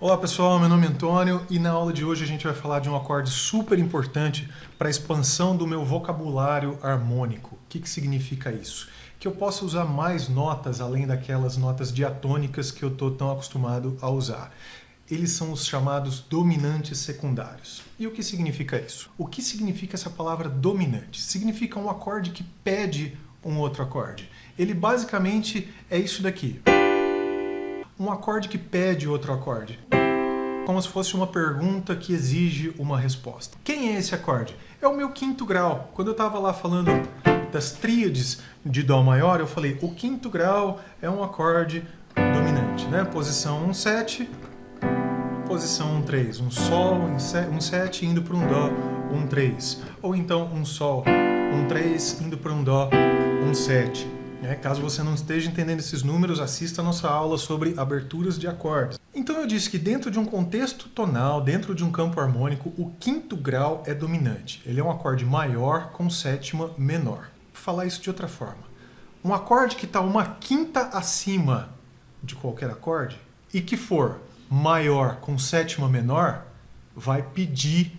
Olá pessoal, meu nome é Antônio e na aula de hoje a gente vai falar de um acorde super importante para a expansão do meu vocabulário harmônico. O que significa isso? Que eu possa usar mais notas além daquelas notas diatônicas que eu estou tão acostumado a usar. Eles são os chamados dominantes secundários. E o que significa isso? O que significa essa palavra dominante? Significa um acorde que pede um outro acorde. Ele basicamente é isso daqui. Um acorde que pede outro acorde. Como se fosse uma pergunta que exige uma resposta. Quem é esse acorde? É o meu quinto grau. Quando eu estava lá falando das tríades de Dó maior, eu falei, o quinto grau é um acorde dominante, né? Posição 1/7, posição 1/3. Um Sol, 1/7 indo para um Dó, 1/3. Ou então um Sol, 1/3 indo para um Dó, 1/7. Caso você não esteja entendendo esses números, assista a nossa aula sobre aberturas de acordes. Então eu disse que dentro de um contexto tonal, dentro de um campo harmônico, o quinto grau é dominante. Ele é um acorde maior com sétima menor. Vou falar isso de outra forma. Um acorde que está uma quinta acima de qualquer acorde e que for maior com sétima menor, vai pedir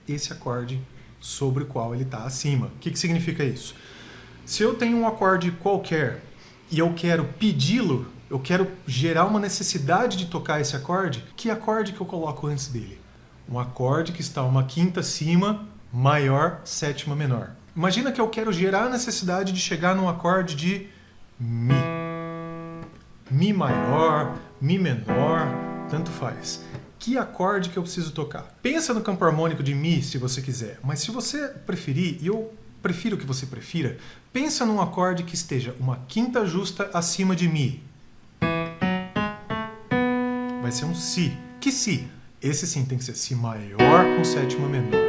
esse acorde sobre o qual ele está acima. O que significa isso? Se eu tenho um acorde qualquer e eu quero pedi-lo, eu quero gerar uma necessidade de tocar esse acorde, que acorde que eu coloco antes dele? Um acorde que está uma quinta acima, maior, sétima menor. Imagina que eu quero gerar a necessidade de chegar num acorde de Mi. Mi maior, Mi menor, tanto faz. Que acorde que eu preciso tocar? Pensa no campo harmônico de Mi, se você quiser, mas se você preferir, e eu prefiro que você prefira, pensa num acorde que esteja uma quinta justa acima de Mi. Vai ser um Si. Que Si? Esse sim tem que ser Si maior com sétima menor.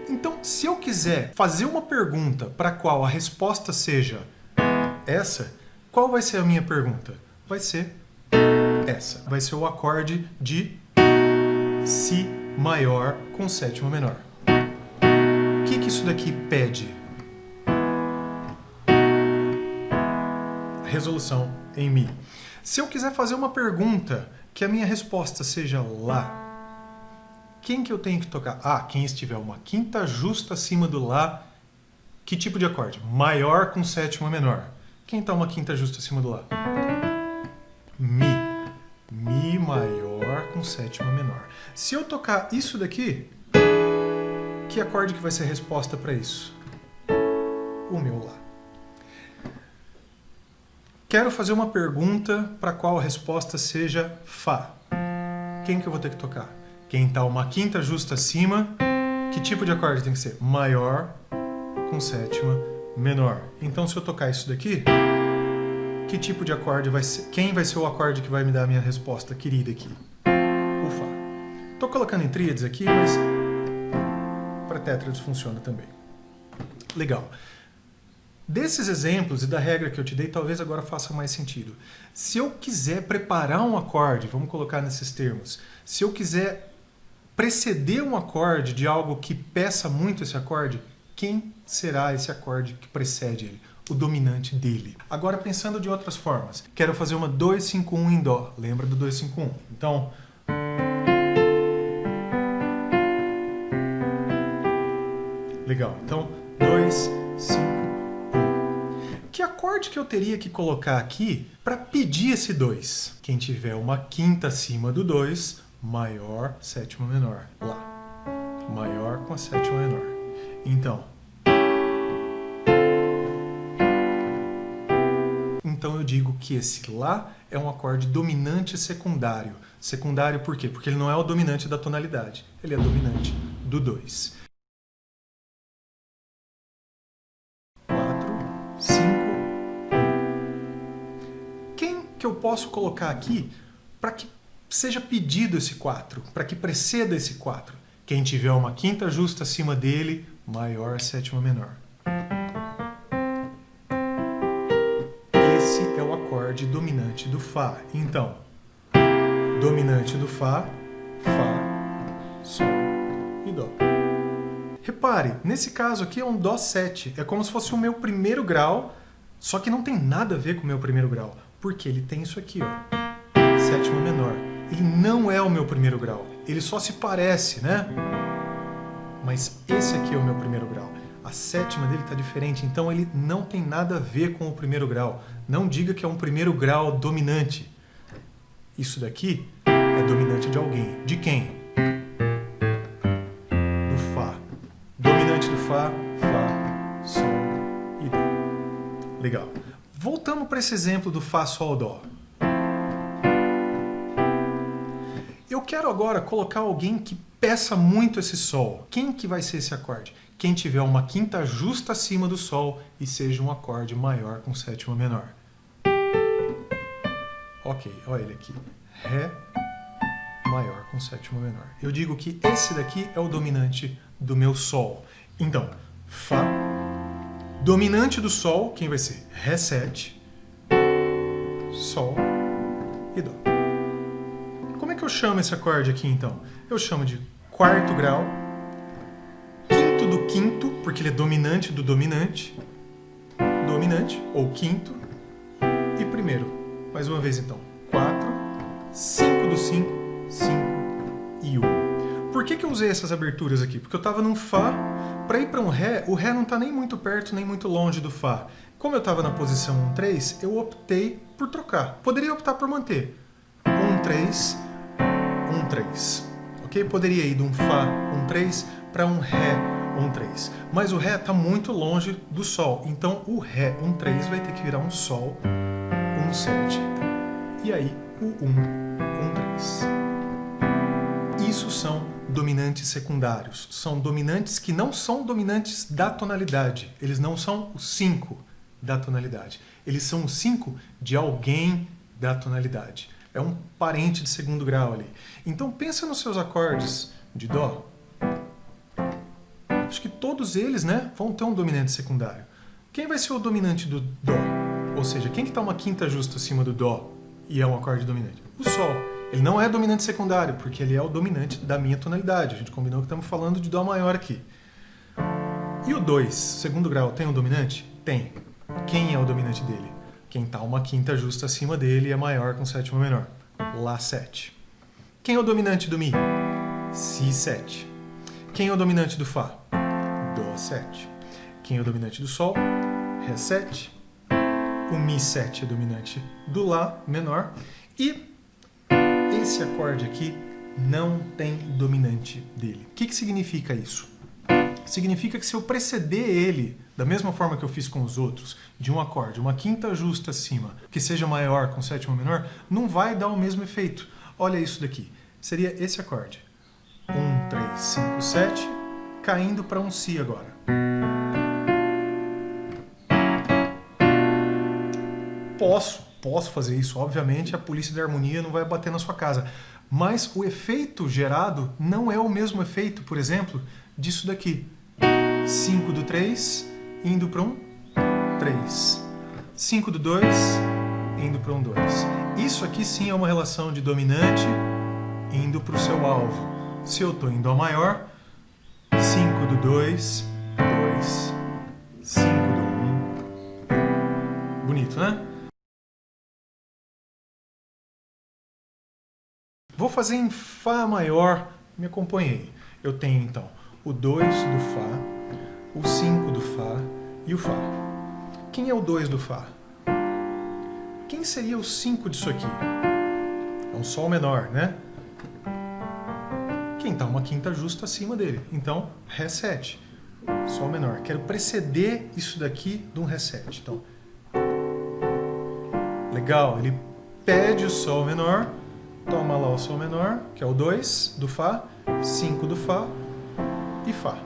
Então, se eu quiser fazer uma pergunta para a qual a resposta seja essa, qual vai ser a minha pergunta? Vai ser essa. Vai ser o acorde de Si maior com sétima menor. O que isso daqui pede? Resolução em Mi. Se eu quiser fazer uma pergunta que a minha resposta seja Lá, quem que eu tenho que tocar? Quem estiver uma quinta justa acima do Lá, que tipo de acorde? Maior com sétima menor. Quem está uma quinta justa acima do Lá? Mi. Mi maior com sétima menor. Se eu tocar isso daqui, que acorde que vai ser a resposta para isso? O meu Lá. Quero fazer uma pergunta para a qual a resposta seja Fá. Quem que eu vou ter que tocar? Quem está uma quinta justa acima, que tipo de acorde tem que ser? Maior com sétima menor. Então, se eu tocar isso daqui, que tipo de acorde vai ser? Quem vai ser o acorde que vai me dar a minha resposta querida aqui? O Fá. Estou colocando em tríades aqui, mas para tétrades funciona também. Legal. Desses exemplos e da regra que eu te dei, talvez agora faça mais sentido. Se eu quiser preparar um acorde, vamos colocar nesses termos, se eu quiser preceder um acorde de algo que peça muito esse acorde, quem será esse acorde que precede ele? O dominante dele. Agora pensando de outras formas, quero fazer uma 2-5-1 em Dó. Lembra do 2-5-1? Então, legal. Então, 2, 5, 1. Que acorde que eu teria que colocar aqui para pedir esse 2? Quem tiver uma quinta acima do 2, maior, sétima menor. Lá. Maior com a sétima menor. Então eu digo que esse Lá é um acorde dominante secundário. Secundário por quê? Porque ele não é o dominante da tonalidade. Ele é dominante do 2. 4, 5, 1. Quem que eu posso colocar aqui para que seja pedido esse 4? Para que preceda esse 4? Quem tiver uma quinta justa acima dele, maior, sétima menor. Esse é o acorde dominante do Fá. Então, dominante do Fá, Fá, Sol e Dó. Repare, nesse caso aqui é um Dó 7. É como se fosse o meu primeiro grau, só que não tem nada a ver com o meu primeiro grau. Porque ele tem isso aqui, ó, sétima menor. ele não é o meu primeiro grau. Ele só se parece, né? Mas esse aqui é o meu primeiro grau. A sétima dele está diferente, então ele não tem nada a ver com o primeiro grau. Não diga que é um primeiro grau dominante. Isso daqui é dominante de alguém. De quem? Do Fá. Dominante do Fá, Fá, Sol e Dó. Legal. Voltamos para esse exemplo do Fá, Sol, Dó. Eu quero agora colocar alguém que peça muito esse Sol. Quem que vai ser esse acorde? Quem tiver uma quinta justa acima do Sol e seja um acorde maior com sétima menor. Ok, olha ele aqui. Ré maior com sétima menor. Eu digo que esse daqui é o dominante do meu Sol. Então, Fá, dominante do Sol, quem vai ser? Ré7, Sol e Dó. Como é que eu chamo esse acorde aqui, então? Eu chamo de quarto grau, quinto do quinto, porque ele é dominante do dominante, dominante, ou quinto, e primeiro. Mais uma vez, então. 4, 5 do 5, 5 e 1. Por que eu usei essas aberturas aqui? Porque eu estava num Fá, para ir para um Ré, o Ré não está nem muito perto, nem muito longe do Fá. Como eu estava na posição 1-3, eu optei por trocar. Poderia optar por manter 1-3, 1-3. Ok? Poderia ir de um Fá 1-3 para um Ré 1-3. Mas o Ré está muito longe do Sol. Então o Ré 1-3 vai ter que virar um Sol 1-7. E aí o 1-1-3. Isso são dominantes secundários. São dominantes que não são dominantes da tonalidade. Eles não são os 5 da tonalidade. Eles são os 5 de alguém da tonalidade. É um parente de segundo grau ali. Então pensa nos seus acordes de Dó. Acho que todos eles, né, vão ter um dominante secundário. Quem vai ser o dominante do Dó? Ou seja, quem que está uma quinta justa acima do Dó e é um acorde dominante? O Sol. Ele não é dominante secundário, porque ele é o dominante da minha tonalidade. A gente combinou que estamos falando de Dó maior aqui. E o 2, segundo grau, tem um dominante? Tem. Quem é o dominante dele? Quem está uma quinta justa acima dele é maior com sétima menor. Lá7. Quem é o dominante do Mi? Si7. Quem é o dominante do Fá? Dó7. Quem é o dominante do Sol? Ré7. O Mi7 é dominante do Lá menor. E esse acorde aqui não tem dominante dele. O que significa isso? Significa que se eu preceder ele, da mesma forma que eu fiz com os outros, de um acorde, uma quinta justa acima, que seja maior com sétima menor, não vai dar o mesmo efeito. Olha isso daqui. Seria esse acorde. 1, 3, 5, 7, caindo para um Si agora. Posso fazer isso. Obviamente, a polícia da harmonia não vai bater na sua casa. Mas o efeito gerado não é o mesmo efeito, por exemplo, disso daqui. 5 do 3, indo para um 3. 5 do 2, indo para um 2. Isso aqui sim é uma relação de dominante indo para o seu alvo. Se eu estou em Dó maior, 5 do 2, 2, 5 do 1. Bonito, né? Vou fazer em Fá maior, me acompanhei. Eu tenho então o 2 do Fá, o 5 do Fá e o Fá. Quem é o 2 do Fá? Quem seria o 5 disso aqui? É um Sol menor, né? Quem está uma quinta justa acima dele. Então, Ré7, Sol menor. Quero preceder isso daqui de um Ré7. Então, legal, ele pede o Sol menor, toma lá o Sol menor, que é o 2 do Fá, 5 do Fá e Fá.